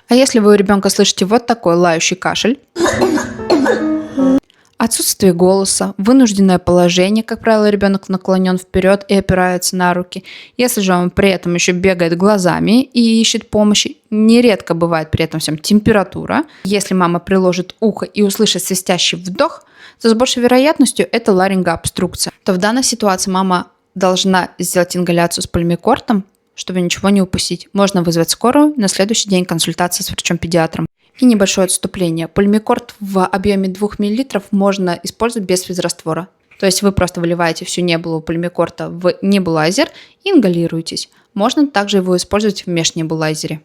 А если вы у ребенка слышите вот такой лающий кашель, отсутствие голоса, вынужденное положение, как правило, ребенок наклонен вперед и опирается на руки. Если же он при этом еще бегает глазами и ищет помощи, нередко бывает при этом всем температура. Если мама приложит ухо и услышит свистящий вдох, то с большей вероятностью это ларингообструкция. То в данной ситуации мама должна сделать ингаляцию с пульмикортом, чтобы ничего не упустить. Можно вызвать скорую, на следующий день консультация с врачом-педиатром. И небольшое отступление. Пульмикорт в объеме 2 мл можно использовать без физраствора. То есть вы просто выливаете всю небулу пульмикорта в небулайзер и ингалируетесь. Можно также его использовать в межнебулайзере.